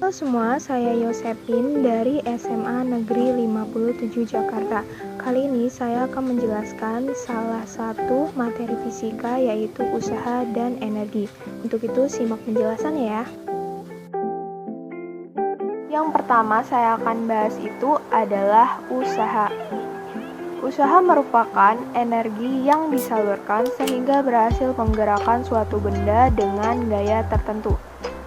Halo semua, saya Yosepin dari SMA Negeri 57 Jakarta. Kali ini saya akan menjelaskan salah satu materi fisika yaitu usaha dan energi. Untuk itu simak penjelasannya ya. Yang pertama saya akan bahas itu adalah usaha. Usaha merupakan energi yang disalurkan sehingga berhasil menggerakkan suatu benda dengan gaya tertentu.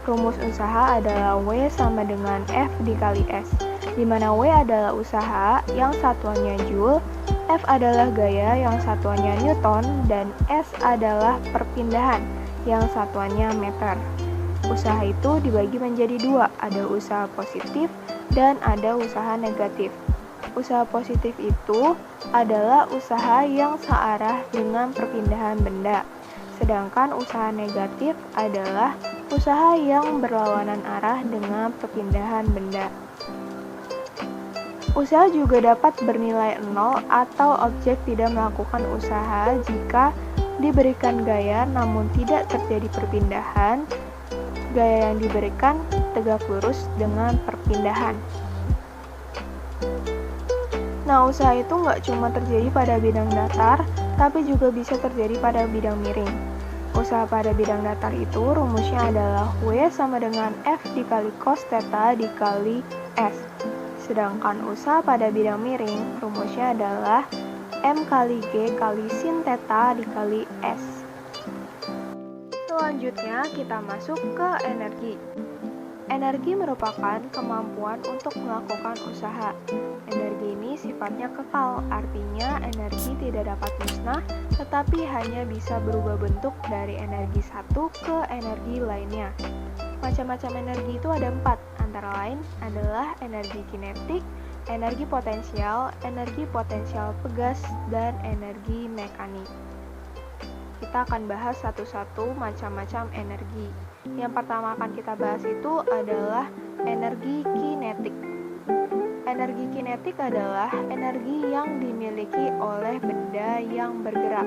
Rumus usaha adalah W sama dengan F dikali S, di mana W adalah usaha yang satuannya Joule, F adalah gaya yang satuannya Newton, dan S adalah perpindahan yang satuannya meter. Usaha itu dibagi menjadi dua, ada usaha positif dan ada usaha negatif. Usaha positif itu adalah usaha yang searah dengan perpindahan benda. Sedangkan usaha negatif adalah usaha yang berlawanan arah dengan perpindahan benda. Usaha juga dapat bernilai 0 atau objek tidak melakukan usaha jika diberikan gaya namun tidak terjadi perpindahan. Gaya yang diberikan tegak lurus dengan perpindahan. Nah, usaha itu nggak cuma terjadi pada bidang datar, tapi juga bisa terjadi pada bidang miring. Usaha pada bidang datar itu rumusnya adalah W sama dengan F dikali cos theta dikali S. Sedangkan usaha pada bidang miring rumusnya adalah M kali G kali sin theta dikali S. Selanjutnya kita masuk ke energi. Energi merupakan kemampuan untuk melakukan usaha. Energi ini sifatnya kekal, artinya energi tidak dapat musnah, tetapi hanya bisa berubah bentuk dari energi satu ke energi lainnya. Macam-macam energi itu ada 4, antara lain adalah energi kinetik, energi potensial pegas, dan energi mekanik. Kita akan bahas satu-satu macam-macam energi. Yang pertama akan kita bahas itu adalah energi kinetik. Energi kinetik adalah energi yang dimiliki oleh benda yang bergerak.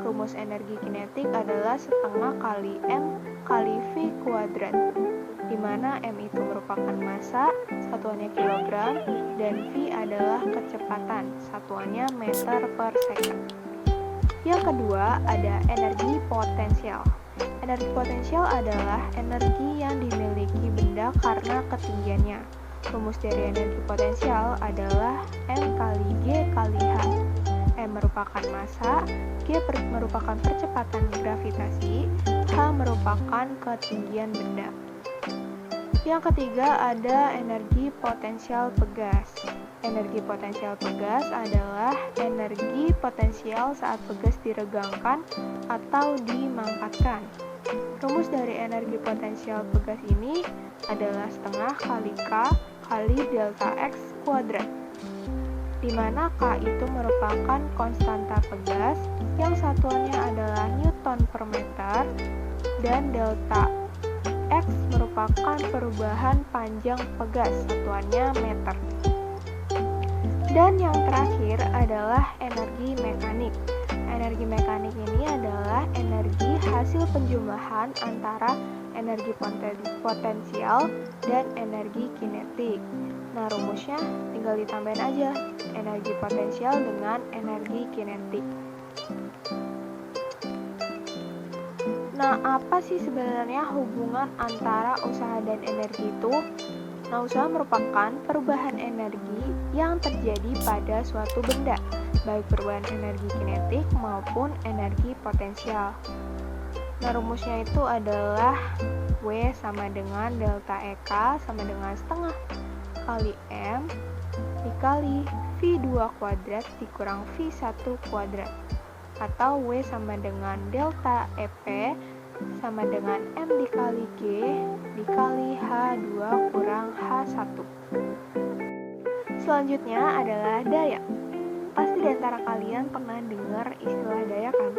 Rumus energi kinetik adalah setengah kali M kali V kuadrat, di mana M itu merupakan massa, satuannya kilogram, dan V adalah kecepatan, satuannya meter per second. Yang kedua ada energi potensial. Energi potensial adalah energi yang dimiliki benda karena ketinggiannya. Rumus dari energi potensial adalah M kali G kali H. M merupakan massa, G merupakan percepatan gravitasi, H merupakan ketinggian benda. Yang ketiga ada energi potensial pegas. Energi potensial pegas adalah energi potensial saat pegas diregangkan atau dimangkatkan. Rumus dari energi potensial pegas ini adalah setengah kali K kali delta X kuadrat, di mana K itu merupakan konstanta pegas yang satuannya adalah Newton per meter, dan delta X merupakan perubahan panjang pegas, satuannya meter. Dan yang terakhir adalah energi mekanik. Energi mekanik ini adalah energi hasil penjumlahan antara energi potensial dan energi kinetik. Nah, rumusnya tinggal ditambahin aja, energi potensial dengan energi kinetik. Nah, apa sih sebenarnya hubungan antara usaha dan energi itu? Nah, usaha merupakan perubahan energi yang terjadi pada suatu benda, baik perubahan energi kinetik maupun energi potensial. Nah, rumusnya itu adalah W sama dengan delta EK sama dengan setengah kali M dikali V2 kuadrat dikurang V1 kuadrat, atau W sama dengan delta EP sama dengan M dikali G dikali H2 kurang H1. Selanjutnya adalah daya. Pasti di antara kalian pernah dengar istilah daya kan?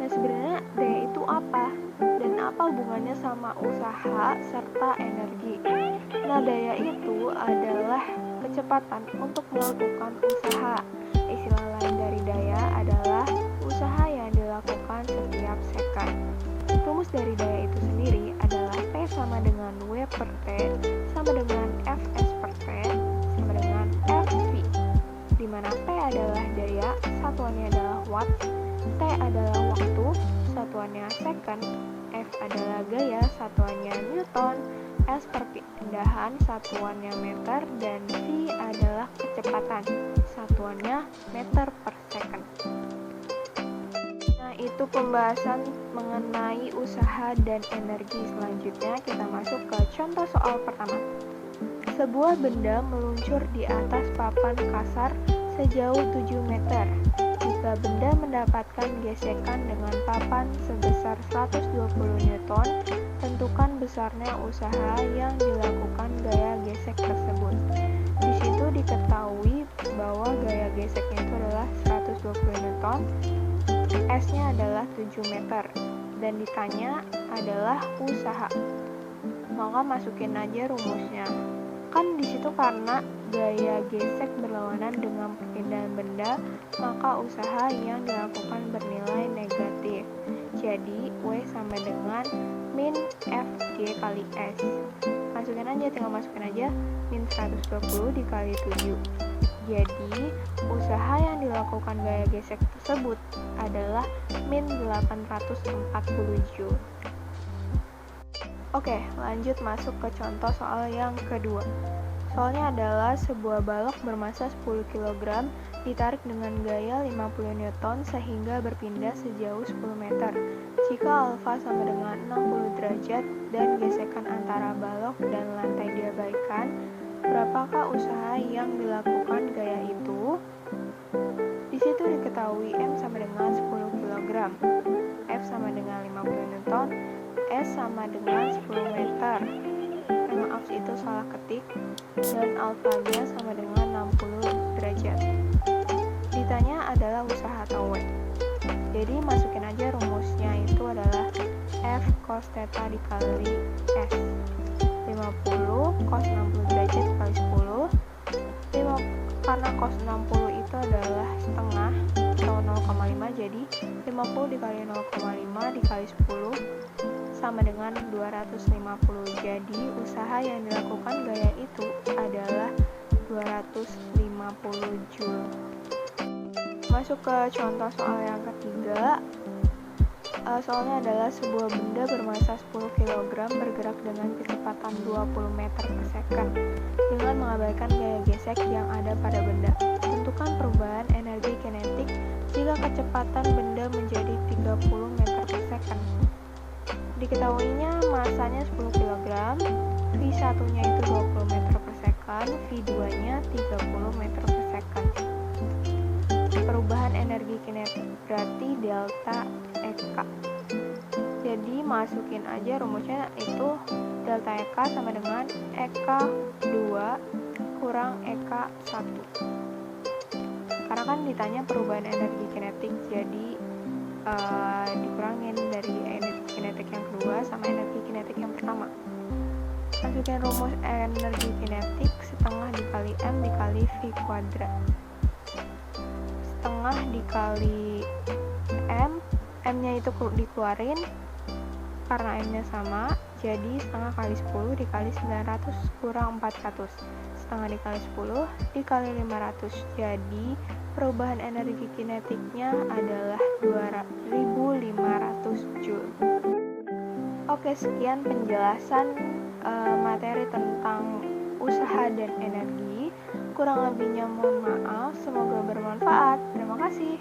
Nah, sebenarnya daya itu apa? Dan apa hubungannya sama usaha serta energi? Nah, daya itu adalah kecepatan untuk melakukan usaha. Istilah lain dari daya adalah usaha yang dilakukan setiap sekon. Rumus dari daya itu sendiri adalah P sama dengan W per T sama dengan Fs per T sama dengan Fv, di mana P adalah daya, satuannya adalah watt, T adalah waktu, satuannya second, F adalah gaya, satuannya newton, S perpindahan, satuannya meter, dan V adalah kecepatan, satuannya meter per second. Nah, itu pembahasan mengenai usaha dan energi. Selanjutnya kita masuk ke contoh soal pertama. Sebuah benda meluncur di atas papan kasar sejauh 7 meter. Jika benda mendapatkan gesekan dengan papan sebesar 120 Newton, tentukan besarnya usaha yang dilakukan gaya gesek tersebut. Di situ diketahui bahwa gaya geseknya itu adalah 120 Newton, S-nya adalah 7 meter, dan ditanya adalah usaha. Maka masukin aja rumusnya. Kan di situ karena gaya gesek berlawanan dengan perpindahan benda, maka usaha yang dilakukan bernilai negatif. Jadi W sama dengan min Fg kali S. Tinggal masukin aja min 120 dikali 7. Jadi usaha yang dilakukan gaya gesek tersebut adalah min 840 Joule. Oke, lanjut masuk ke contoh soal yang kedua. Soalnya adalah sebuah balok bermasa 10 kg ditarik dengan gaya 50 Newton sehingga berpindah sejauh 10 meter. Jika alfa sama dengan 60 derajat dan gesekan antara balok dan lantai diabaikan, berapakah usaha yang dilakukan gaya itu? Di situ diketahui M sama dengan 10 kg, F sama dengan 50 Newton, S sama dengan 10 meter. Maaf itu salah ketik, dan alfanya sama dengan 60 derajat. Ditanya adalah usaha atau W. Jadi masukin aja rumusnya, itu adalah F cos theta dikali S. 50 cos 60 derajat dikali 10. Karena cos 60 itu adalah setengah atau 0,5, jadi 50 dikali 0,5 dikali 10 sama dengan 250. Jadi usaha yang dilakukan gaya itu adalah 250 Joule. Masuk ke contoh soal yang ketiga. Soalnya adalah sebuah benda bermasa 10 kg bergerak dengan kecepatan 20 meter per second dengan mengabaikan gaya gesek yang ada pada benda. Tentukan perubahan energi kinetik jika kecepatan benda menjadi 30 meter per second. Diketahuinya masanya 10 kg, V1-nya itu 20 meter per second, V2-nya 30 meter per second. Perubahan energi kinetik berarti delta EK. Jadi masukin aja rumusnya, itu delta EK sama dengan EK2 kurang EK1. Karena kan ditanya perubahan energi kinetik, jadi dikurangin dari energi kinetik yang kedua sama energi kinetik yang pertama. Masukin rumus energi kinetik, setengah dikali M dikali V kuadrat. Setengah dikali M, M-nya itu dikeluarin karena M-nya sama, jadi setengah kali 10 dikali 900 kurang 400. Setengah dikali 10 dikali 500, jadi perubahan energi kinetiknya adalah 2500 Joule. Oke, sekian penjelasan materi tentang usaha dan energi. Kurang lebihnya mohon maaf, semoga bermanfaat. Terima kasih.